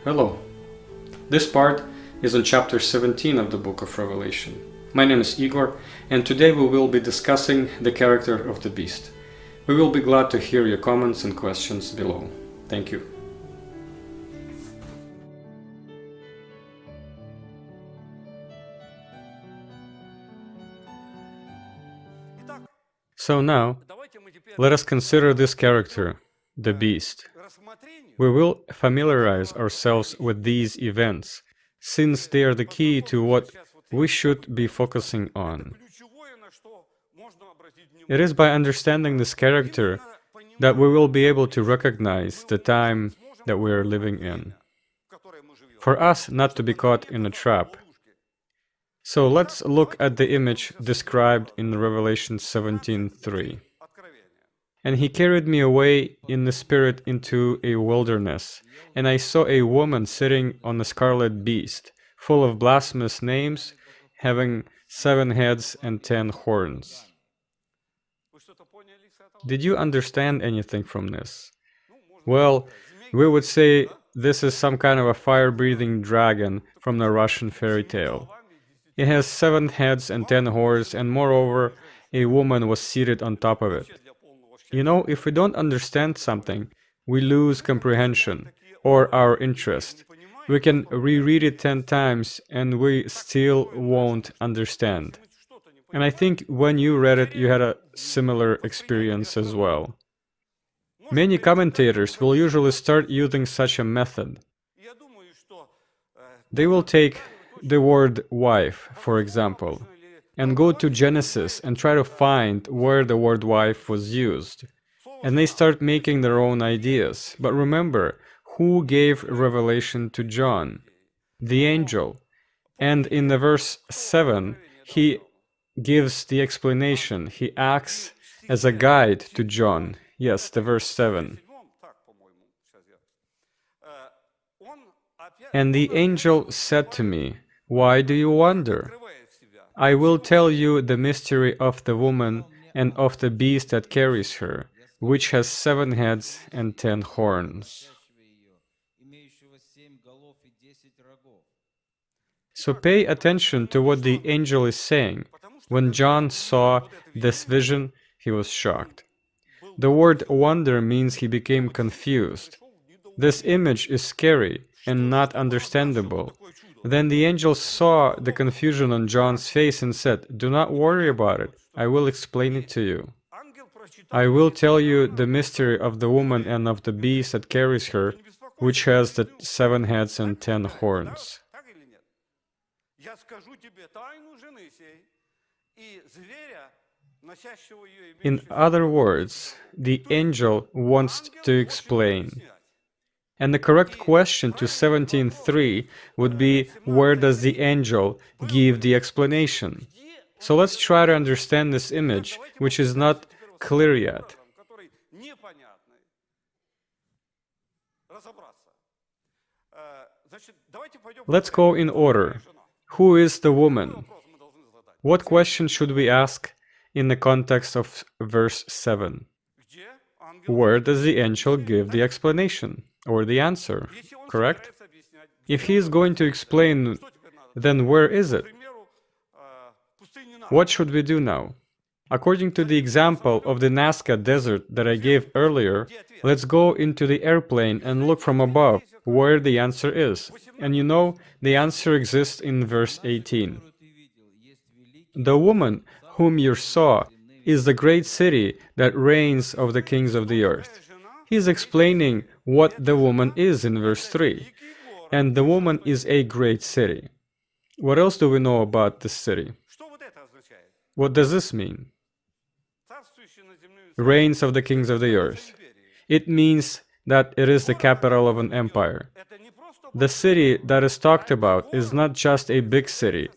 Hello. This part is on chapter 17 of the book of Revelation. My name is Igor, and today we will be discussing the character of the beast. We will be glad to hear your comments and questions below. Thank you. So now, let us consider this character, the beast. We will familiarize ourselves with these events, since they are the key to what we should be focusing on. It is by understanding this character that we will be able to recognize the time that we are living in, for us not to be caught in a trap. So let's look at the image described in Revelation 17:3. And he carried me away in the spirit into a wilderness, and I saw a woman sitting on a scarlet beast, full of blasphemous names, having 7 heads and 10 horns. Did you understand anything from this? Well, we would say this is some kind of a fire-breathing dragon from the Russian fairy tale. It has 7 heads and 10 horns, and moreover, a woman was seated on top of it. You know, if we don't understand something, we lose comprehension or our interest. We can reread it 10 times and we still won't understand. And I think when you read it, you had a similar experience as well. Many commentators will usually start using such a method. They will take the word wife, for example, and go to Genesis and try to find where the word wife was used. And they start making their own ideas. But remember, who gave revelation to John? The angel. And in the verse 7, he gives the explanation. He acts as a guide to John. Yes, the verse 7. And the angel said to me, "Why do you wonder? I will tell you the mystery of the woman and of the beast that carries her, which has 7 heads and 10 horns." So pay attention to what the angel is saying. When John saw this vision, he was shocked. The word wonder means he became confused. This image is scary and not understandable. Then the angel saw the confusion on John's face and said, "Do not worry about it. I will explain it to you. I will tell you the mystery of the woman and of the beast that carries her, which has the 7 heads and 10 horns." In other words, the angel wants to explain. And the correct question to 17:3 would be, where does the angel give the explanation? So let's try to understand this image, which is not clear yet. Let's go in order. Who is the woman? What question should we ask in the context of verse 7? Where does the angel give the explanation or the answer, correct? If he is going to explain, then where is it? What should we do now? According to the example of the Nazca Desert that I gave earlier, let's go into the airplane and look from above where the answer is. And you know, the answer exists in verse 18. The woman whom you saw is the great city that reigns of the kings of the earth. He's explaining what the woman is in verse 3. And the woman is a great city. What else do we know about this city? What does this mean? Reigns of the kings of the earth. It means that it is the capital of an empire. The city that is talked about is not just a big city,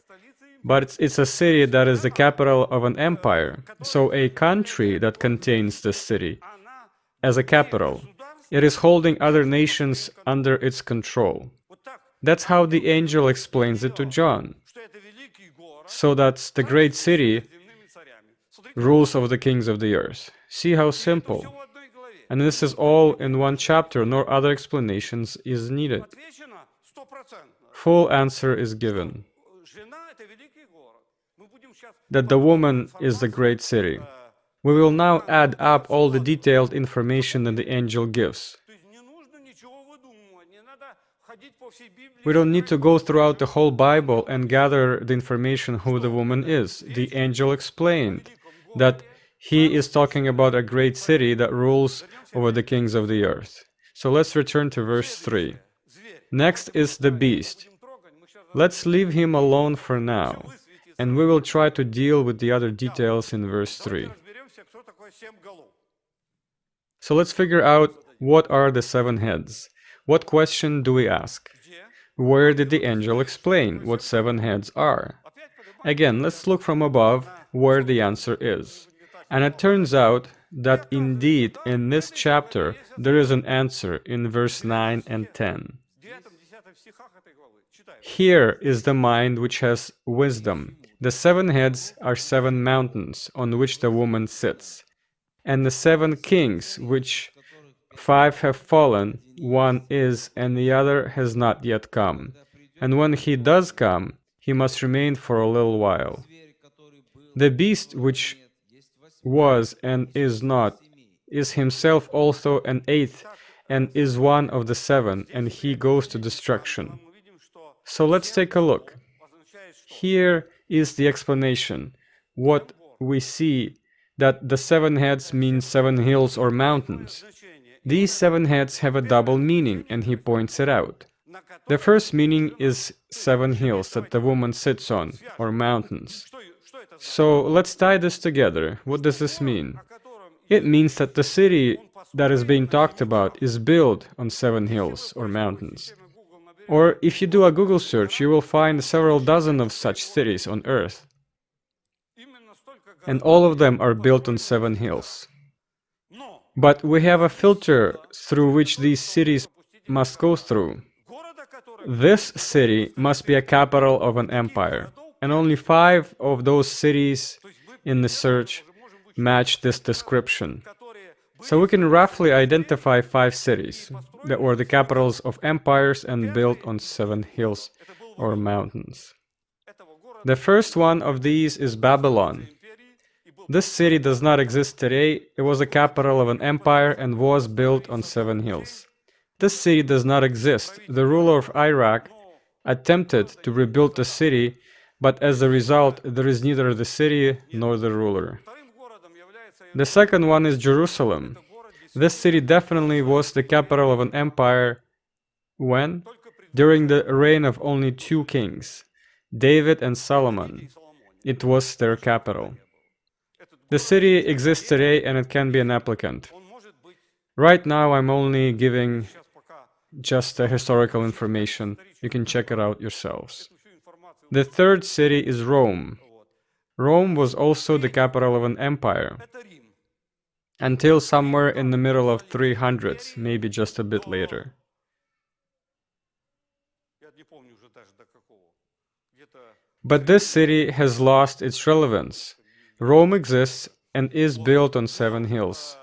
but it's a city that is the capital of an empire. So a country that contains this city as a capital. It is holding other nations under its control. That's how the angel explains it to John. So that's the great city rules over the kings of the earth. See how simple. And this is all in one chapter, no other explanations is needed. full answer is given. That the woman is the great city. We will now add up all the detailed information that the angel gives. We don't need to go throughout the whole Bible and gather the information who the woman is. The angel explained that he is talking about a great city that rules over the kings of the earth. So let's return to verse 3. Next is the beast. Let's leave him alone for now, and we will try to deal with the other details in verse 3. So let's figure out what are the 7 heads. What question do we ask? Where did the angel explain what 7 heads are? Again, let's look from above where the answer is. And it turns out that indeed in this chapter there is an answer in verse 9 and 10. Here is the mind which has wisdom. The 7 heads are 7 mountains on which the woman sits, and the 7 kings, which 5 have fallen, 1 is, and the other has not yet come. And when he does come, he must remain for a little while. The beast which was and is not, is himself also an 8th, and is one of the 7, and he goes to destruction. So let's take a look. Here is the explanation. What we see that the 7 heads mean 7 hills or mountains. These 7 heads have a double meaning, and he points it out. The first meaning is 7 hills that the woman sits on, or mountains. So let's tie this together. What does this mean? It means that the city that is being talked about is built on 7 hills or mountains. Or if you do a Google search, you will find several dozen of such cities on Earth. And all of them are built on 7 hills. But we have a filter through which these cities must go through. This city must be a capital of an empire, and only 5 of those cities in the search match this description. So we can roughly identify 5 cities that were the capitals of empires and built on 7 hills or mountains. The first one of these is Babylon. This city does not exist today. It was the capital of an empire and was built on 7 hills. This city does not exist. The ruler of Iraq attempted to rebuild the city, but as a result, there is neither the city nor the ruler. The second one is Jerusalem. This city definitely was the capital of an empire. When? During the reign of only 2 kings, David and Solomon. It was their capital. The city exists today and it can be an applicant. Right now I'm only giving just the historical information. You can check it out yourselves. The third city is Rome. Rome was also the capital of an empire, until somewhere in the middle of 300s, maybe just a bit later. But this city has lost its relevance. Rome exists and is built on 7 hills,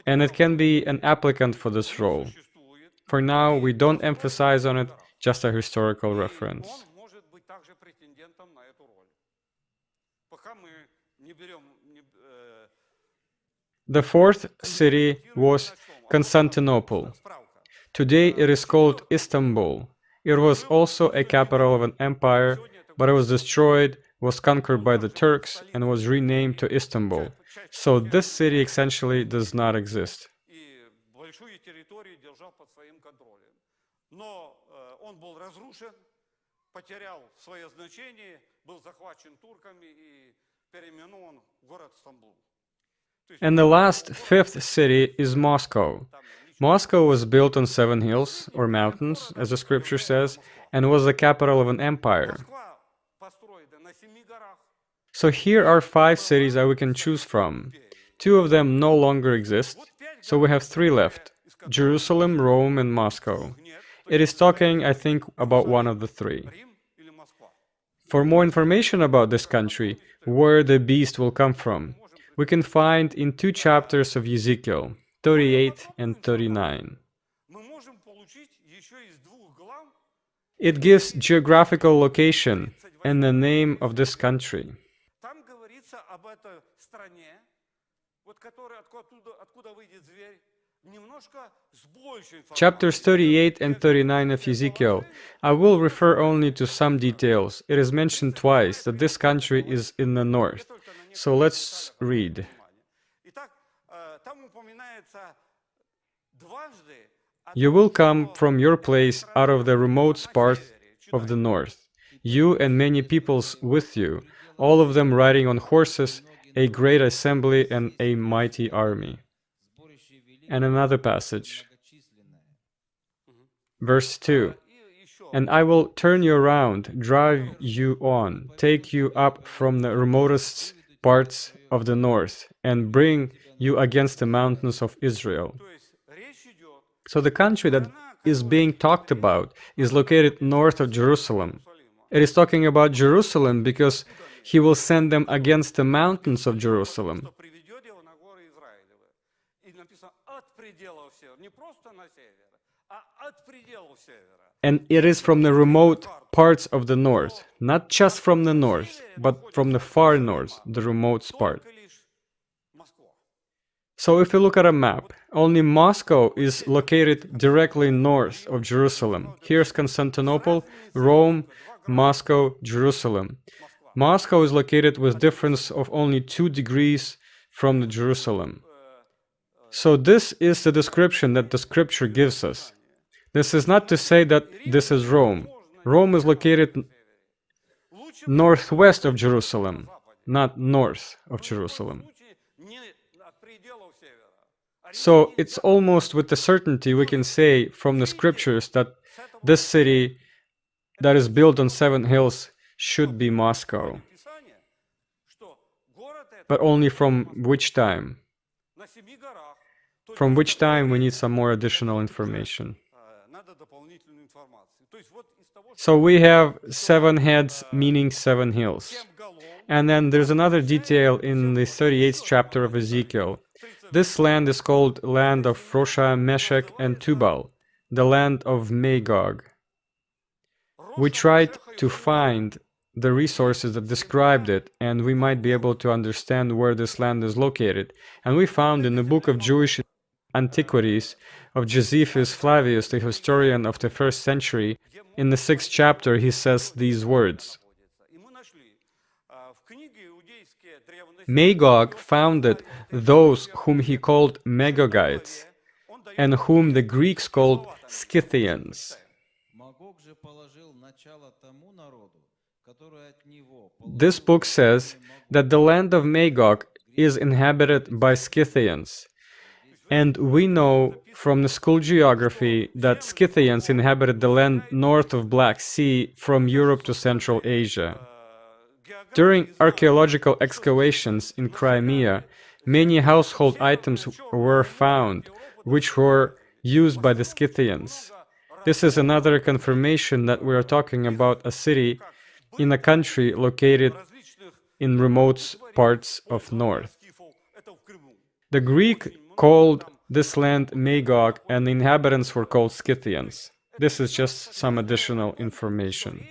and it can be an applicant for this role. For now, we don't emphasize on it, just a historical reference. The fourth city was Constantinople. Today it is called Istanbul. It was also a capital of an empire, but it was destroyed, was conquered by the Turks, and was renamed to Istanbul. So this city essentially does not exist. And the last, 5th city is Moscow. Moscow was built on 7 hills, or mountains, as the scripture says, and was the capital of an empire. So here are 5 cities that we can choose from. 2 of them no longer exist, so we have 3 left: Jerusalem, Rome, and Moscow. It is talking, I think, about one of the 3. For more information about this country, where the beast will come from, we can find in 2 chapters of Ezekiel, 38 and 39. It gives geographical location and the name of this country. Там говорится об этой стране, вот которая, откуда выйдет зверь, немножко с большей информацией. Chapters 38 and 39 of Ezekiel. I will refer only to some details. It is mentioned twice that this country is in the north. So let's read. Итак, там упоминается дважды You will come from your place out of the remote part of the north, you and many peoples with you, all of them riding on horses, a great assembly and a mighty army. And another passage. Verse 2. And I will turn you around, drive you on, take you up from the remotest parts of the north, and bring you against the mountains of Israel. So the country that is being talked about is located north of Jerusalem. It is talking about Jerusalem because he will send them against the mountains of Jerusalem. And it is from the remote parts of the north, not just from the north, but from the far north, the remote part. So if you look at a map, only Moscow is located directly north of Jerusalem. Here's Constantinople, Rome, Moscow, Jerusalem. Moscow is located with difference of only 2 degrees from the Jerusalem. So this is the description that the scripture gives us. This is not to say that this is Rome. Rome is located northwest of Jerusalem, not north of Jerusalem. So it's almost with the certainty we can say from the scriptures that this city that is built on 7 hills should be Moscow. But only from which time? From which time we need some more additional information. So we have 7 heads meaning 7 hills. And then there's another detail in the 38th chapter of Ezekiel. This land is called land of Rosha, Meshech, and Tubal, the land of Magog. We tried to find the resources that described it, and we might be able to understand where this land is located. And we found in the book of Jewish Antiquities of Josephus Flavius, the historian of the 1st century, in the 6th chapter he says these words. Magog founded those whom he called Magogites, and whom the Greeks called Scythians. This book says that the land of Magog is inhabited by Scythians, and we know from the school geography that Scythians inhabited the land north of Black Sea from Europe to Central Asia. During archaeological excavations in Crimea, many household items were found, which were used by the Scythians. This is another confirmation that we are talking about a city in a country located in remote parts of north. The Greek called this land Magog, and the inhabitants were called Scythians. This is just some additional information.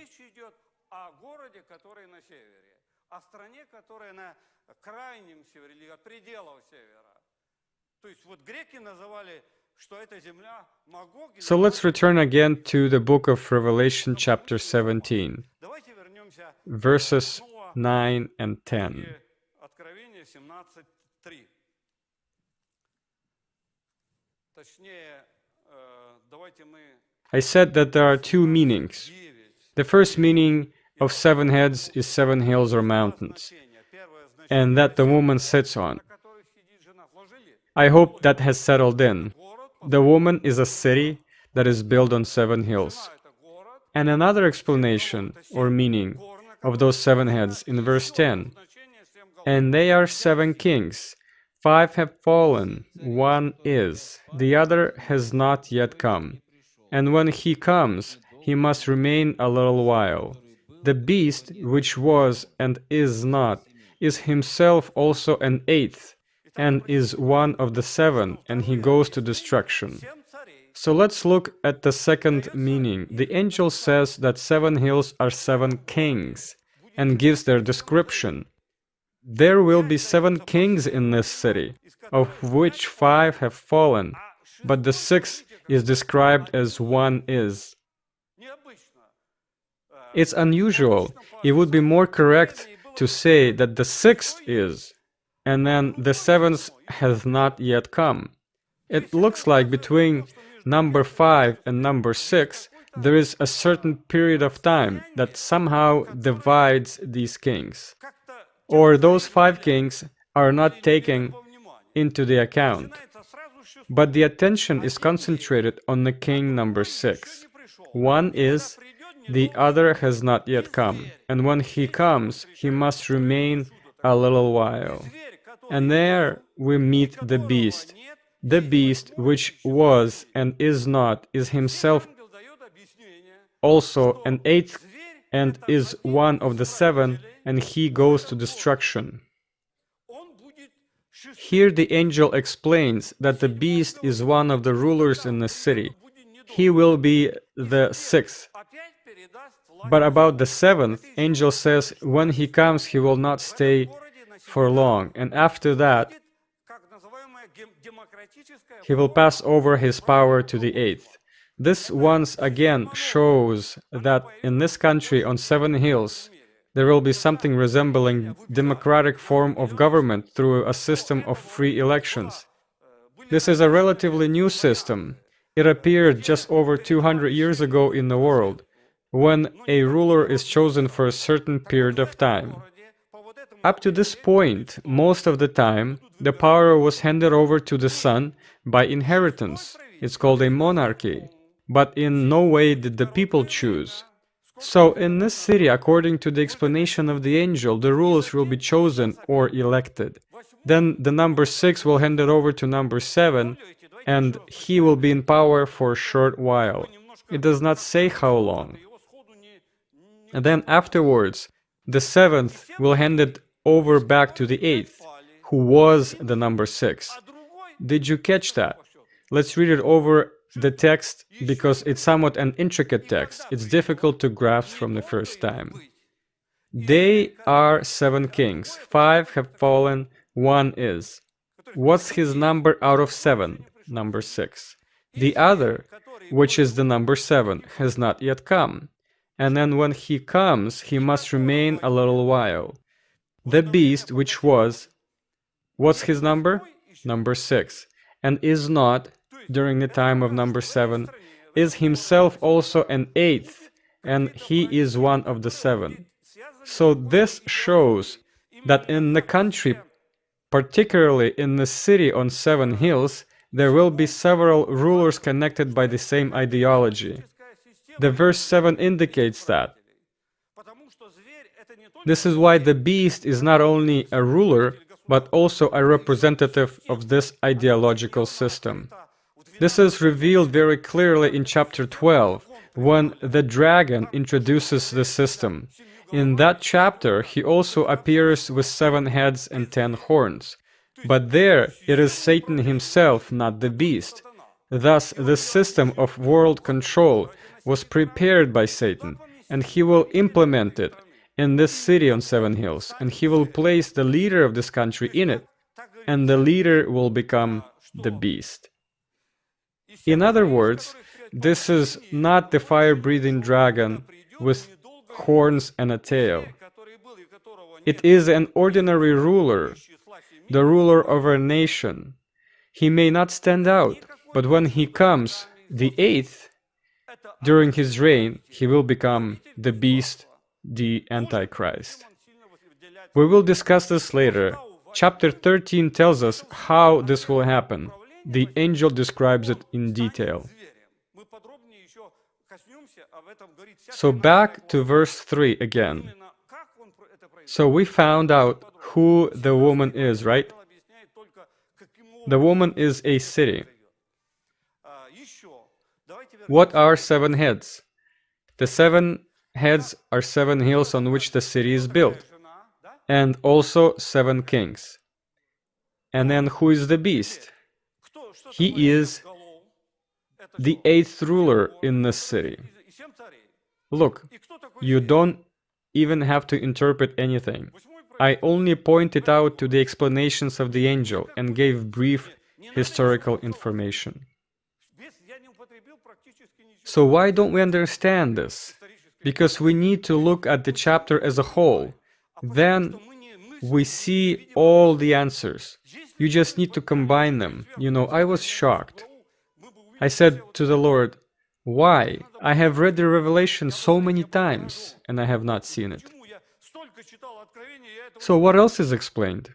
So let's return again to the book of Revelation chapter 17, verses 9 and 10. I said that there are 2 meanings. The first meaning of 7 heads is 7 hills or mountains, and that the woman sits on. I hope that has settled in. The woman is a city that is built on 7 hills. And another explanation or meaning of those 7 heads in verse 10. And they are 7 kings. 5 have fallen, 1 is, the other has not yet come. And when he comes, he must remain a little while. The beast, which was and is not, is himself also an 8th, and is one of the 7, and he goes to destruction. So let's look at the second meaning. The angel says that 7 hills are 7 kings and gives their description. There will be 7 kings in this city, of which 5 have fallen, but the 6th is described as one is. It's unusual. It would be more correct to say that the 6th is, and then the 7th has not yet come. It looks like between number 5 and number 6, there is a certain period of time that somehow divides these kings. Or those 5 kings are not taken into the account. But the attention is concentrated on the king number 6. One is, the other has not yet come. And when he comes, he must remain a little while. And there we meet the beast. The beast which was and is not is himself also an 8th and is one of the 7, and he goes to destruction. Here the angel explains that the beast is one of the rulers in the city. He will be the 6th. But about the 7th, angel says when he comes he will not stay for long, and after that he will pass over his power to the 8th. This once again shows that in this country on 7 hills there will be something resembling democratic form of government through a system of free elections. This is a relatively new system. It appeared just over 200 years ago in the world, when a ruler is chosen for a certain period of time. Up to this point, most of the time, the power was handed over to the son by inheritance. It's called a monarchy. But in no way did the people choose. So in this city, according to the explanation of the angel, the rulers will be chosen or elected. Then the number 6 will hand it over to number 7, and he will be in power for a short while. It does not say how long. And then afterwards, the 7th will hand it over back to the 8th, who was the number 6. Did you catch that? Let's read it over the text, because it's somewhat an intricate text. It's difficult to grasp from the first time. They are 7 kings. 5 have fallen, 1 is. What's his number out of 7? Number 6. The other, which is the number 7, has not yet come. And then when he comes, he must remain a little while. The beast which was, what's his number? Number 6. And is not, during the time of number 7, is himself also an 8th, and he is one of the 7. So this shows that in the country, particularly in the city on 7 hills, there will be several rulers connected by the same ideology. The verse 7 indicates that. This is why the beast is not only a ruler, but also a representative of this ideological system. This is revealed very clearly in chapter 12, when the dragon introduces the system. In that chapter, he also appears with 7 heads and 10 horns. But there, it is Satan himself, not the beast. Thus, the system of world control was prepared by Satan, and he will implement it in this city on 7 hills, and he will place the leader of this country in it, and the leader will become the beast. In other words, this is not the fire-breathing dragon with horns and a tail. It is an ordinary ruler, the ruler of a nation. He may not stand out, but when he comes, the 8th, during his reign, he will become the beast, the Antichrist. We will discuss this later. Chapter 13 tells us how this will happen. The angel describes it in detail. So back to verse 3 again. So we found out who the woman is, right? The woman is a city. What are 7 heads? The 7 heads are 7 hills on which the city is built, and also 7 kings. And then who is the beast? He is the 8th ruler in this city. Look, you don't even have to interpret anything. I only pointed out to the explanations of the angel and gave brief historical information. So why don't we understand this? Because we need to look at the chapter as a whole. Then we see all the answers. You just need to combine them. You know, I was shocked. I said to the Lord, why? I have read the Revelation so many times and I have not seen it. So what else is explained?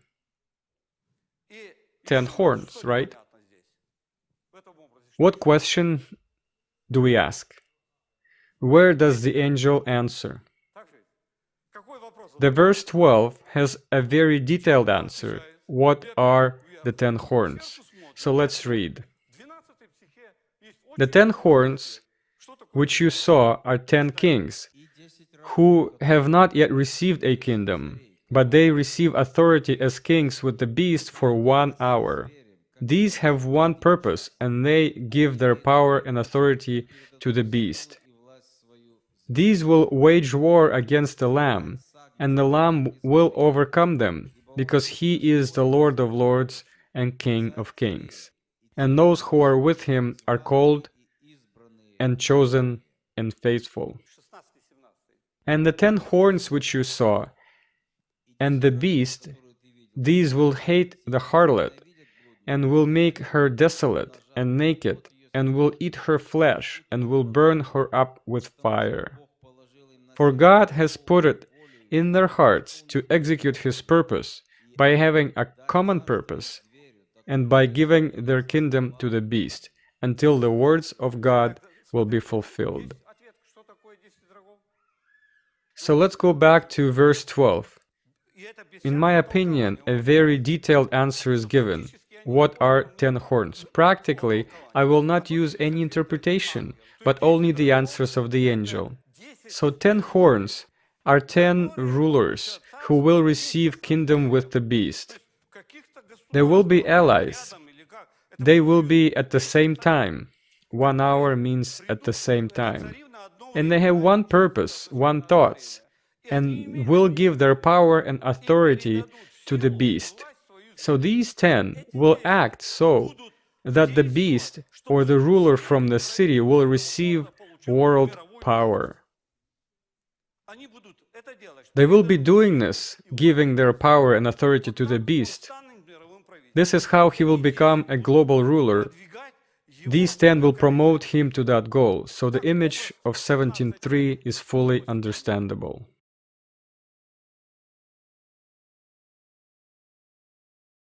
10 horns, right? What question do we ask? Where does the angel answer? The verse 12 has a very detailed answer. What are the 10 horns? So let's read. The 10 horns which you saw are 10 kings, who have not yet received a kingdom, but they receive authority as kings with the beast for 1 hour. These have one purpose, and they give their power and authority to the beast. These will wage war against the Lamb, and the Lamb will overcome them, because he is the Lord of lords and King of kings. And those who are with him are called and chosen and faithful. And the 10 horns which you saw, and the beast, these will hate the harlot, and will make her desolate and naked, and will eat her flesh, and will burn her up with fire. For God has put it in their hearts to execute his purpose, by having a common purpose, and by giving their kingdom to the beast, until the words of God will be fulfilled. So let's go back to verse 12. In my opinion, a very detailed answer is given. What are 10 horns? Practically, I will not use any interpretation, but only the answers of the angel. So 10 horns are 10 rulers who will receive kingdom with the beast. There will be allies. They will be at the same time. 1 hour means at the same time. And they have one purpose, one thoughts, and will give their power and authority to the beast. So these 10 will act so that the beast or the ruler from the city will receive world power. They will be doing this, giving their power and authority to the beast. This is how he will become a global ruler. These 10 will promote him to that goal, so the image of 17:3 is fully understandable.